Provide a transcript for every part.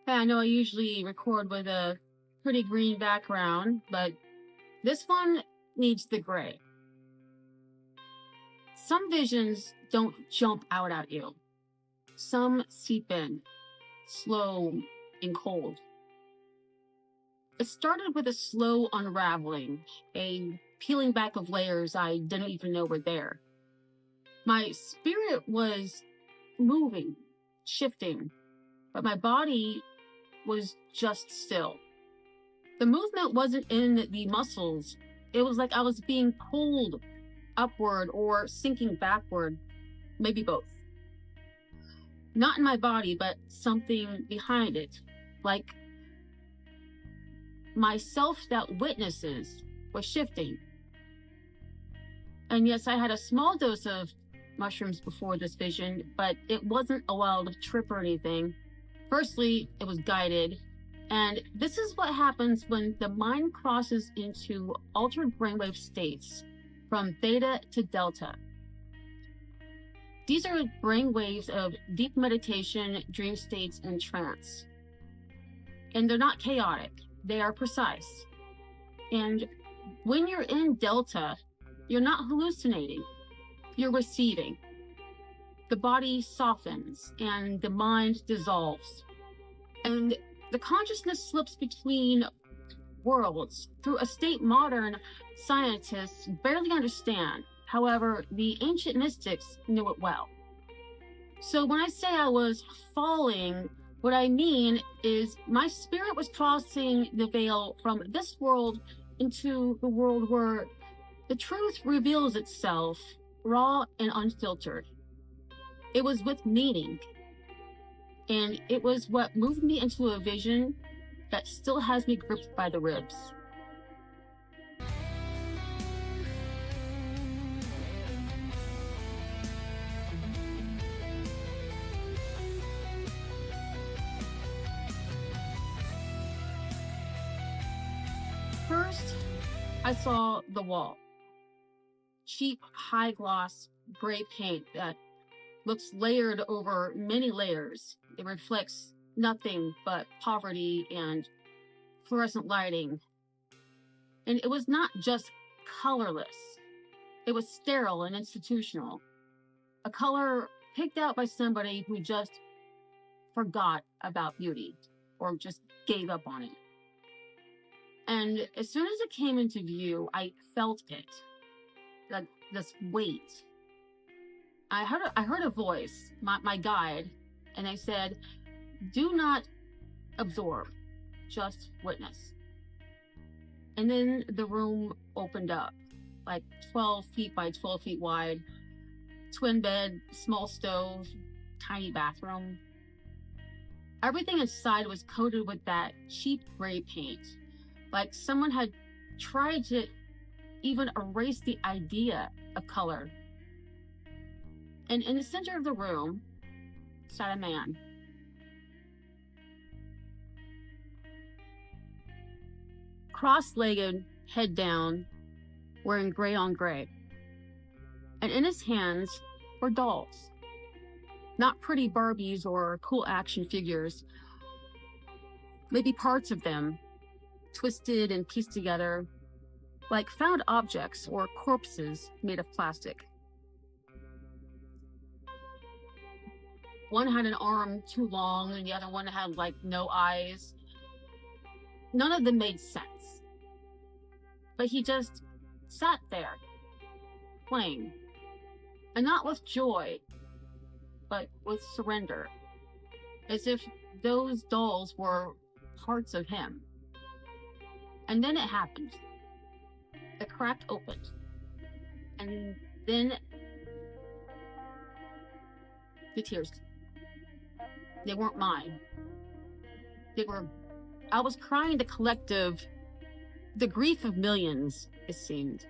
Hey, I know I usually record with a pretty green background, but this one needs the gray. Some visions don't jump out at you. Some seep in, slow and cold. It started with a slow unraveling, a peeling back of layers I didn't even know were there. My spirit was moving, shifting, but my body was just still. The movement wasn't in the muscles. It was like I was being pulled upward or sinking backward, maybe both. Not in my body, but something behind it, like myself that witnesses was shifting. And yes, I had a small dose of mushrooms before this vision, but it wasn't a wild trip or anything. Firstly, it was guided. And this is what happens when the mind crosses into altered brainwave states from theta to delta. These are brainwaves of deep meditation, dream states, and trance. And they're not chaotic, they are precise. And when you're in delta, you're not hallucinating, you're receiving. The body softens and the mind dissolves. And the consciousness slips between worlds through a state modern scientists barely understand. However, the ancient mystics knew it well. So when I say I was falling, what I mean is my spirit was crossing the veil from this world into the world where the truth reveals itself raw and unfiltered. It was with meaning. And it was what moved me into a vision that still has me gripped by the ribs. First, I saw the wall. Cheap, high-gloss, gray paint that looks layered over many layers. It reflects nothing but poverty and fluorescent lighting. And it was not just colorless. It was sterile and institutional. A color picked out by somebody who just forgot about beauty or just gave up on it. And as soon as it came into view, I felt it, like this weight. I heard a voice, my guide, and they said, "Do not absorb, just witness." And then the room opened up, like 12 feet by 12 feet wide, twin bed, small stove, tiny bathroom. Everything inside was coated with that cheap gray paint, like someone had tried to even erase the idea of color. And in the center of the room sat a man. Cross-legged, head down, wearing gray on gray. And in his hands were dolls. Not pretty Barbies or cool action figures. Maybe parts of them, twisted and pieced together, like found objects or corpses made of plastic. One had an arm too long and the other one had like no eyes. None of them made sense. But he just sat there, playing. And not with joy, but with surrender. As if those dolls were parts of him. And then it happened. The crack opened. And then the tears. They weren't mine. I was crying the grief of millions, it seemed.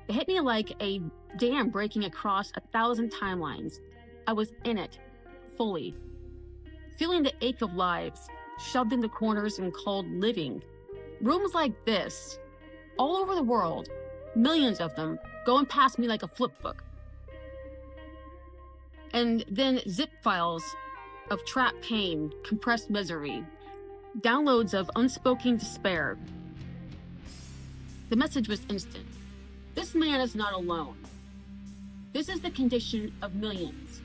It hit me like a dam breaking across 1,000 timelines. I was in it, fully. Feeling the ache of lives, shoved into corners and called living. Rooms like this, all over the world, millions of them, going past me like a flip book. And then zip files of trapped pain, compressed misery, downloads of unspoken despair. The message was instant. This man is not alone. This is the condition of millions.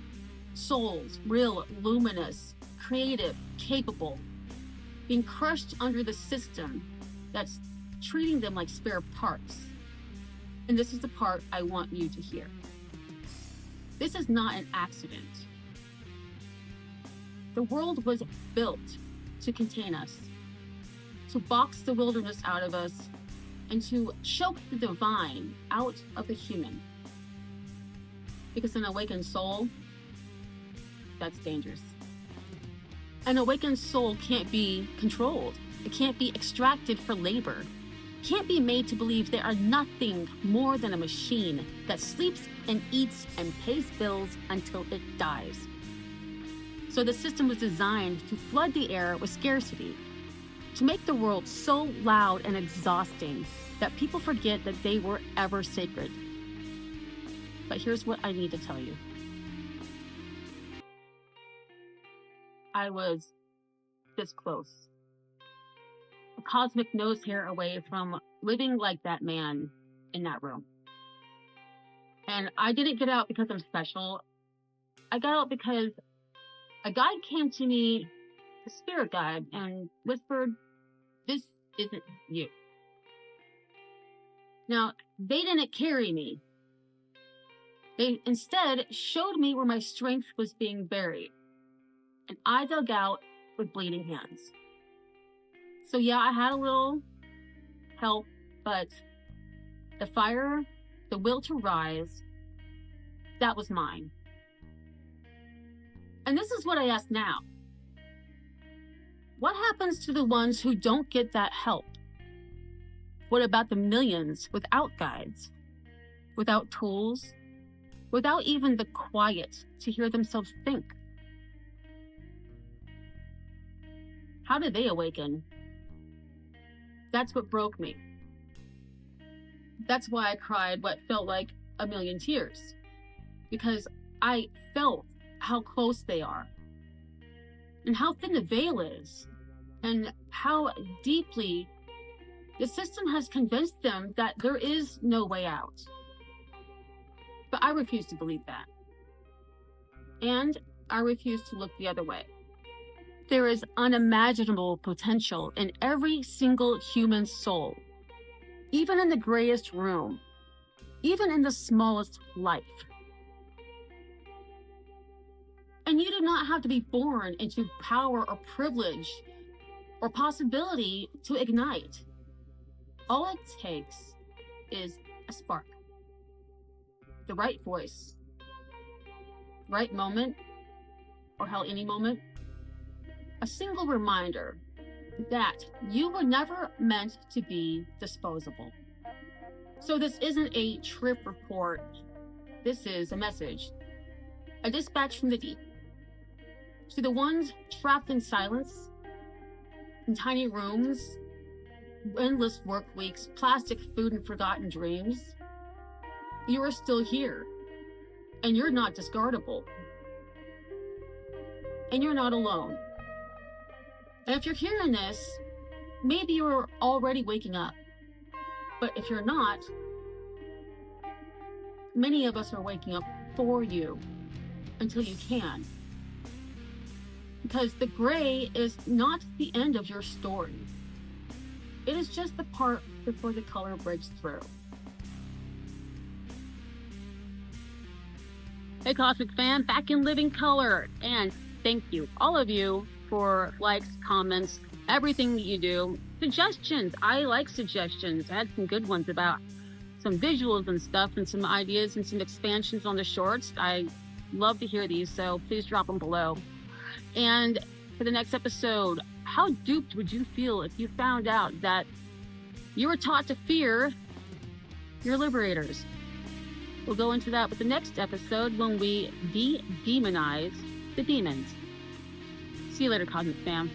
Souls, real, luminous, creative, capable, being crushed under the system that's treating them like spare parts. And this is the part I want you to hear. This is not an accident. The world was built to contain us, to box the wilderness out of us, and to choke the divine out of the human. Because an awakened soul, that's dangerous. An awakened soul can't be controlled. It can't be extracted for labor. Can't be made to believe they are nothing more than a machine that sleeps and eats and pays bills until it dies. So the system was designed to flood the air with scarcity, to make the world so loud and exhausting that people forget that they were ever sacred. But here's what I need to tell you. I was this close. A cosmic nose hair away from living like that man in that room. And I didn't get out because I'm special. I got out because a guide came to me, a spirit guide, and whispered, "This isn't you." Now, they didn't carry me. They instead showed me where my strength was being buried. And I dug out with bleeding hands. So yeah, I had a little help, but the fire, the will to rise, that was mine. And this is what I ask now. What happens to the ones who don't get that help? What about the millions without guides, without tools, without even the quiet to hear themselves think? How did they awaken? That's what broke me. That's why I cried what felt like a million tears. Because I felt how close they are. And how thin the veil is. And how deeply the system has convinced them that there is no way out. But I refuse to believe that. And I refuse to look the other way. There is unimaginable potential in every single human soul, even in the grayest room, even in the smallest life. And you do not have to be born into power or privilege or possibility to ignite. All it takes is a spark, the right voice, right moment, or hell, any moment. A single reminder that you were never meant to be disposable. So this isn't a trip report. This is a message. A dispatch from the deep. To the ones trapped in silence, in tiny rooms, endless work weeks, plastic food, and forgotten dreams, you are still here. And you're not discardable. And you're not alone. And if you're hearing this, maybe you're already waking up. But if you're not, many of us are waking up for you until you can. Because the gray is not the end of your story. It is just the part before the color breaks through. Hey Cosmic Fan, back in living color. And thank you, all of you, for likes, comments, everything that you do. Suggestions. I like suggestions. I had some good ones about some visuals and stuff and some ideas and some expansions on the shorts. I love to hear these, so please drop them below. And for the next episode, how duped would you feel if you found out that you were taught to fear your liberators? We'll go into that with the next episode when we de-demonize the demons. See you later, Cosmic Fam.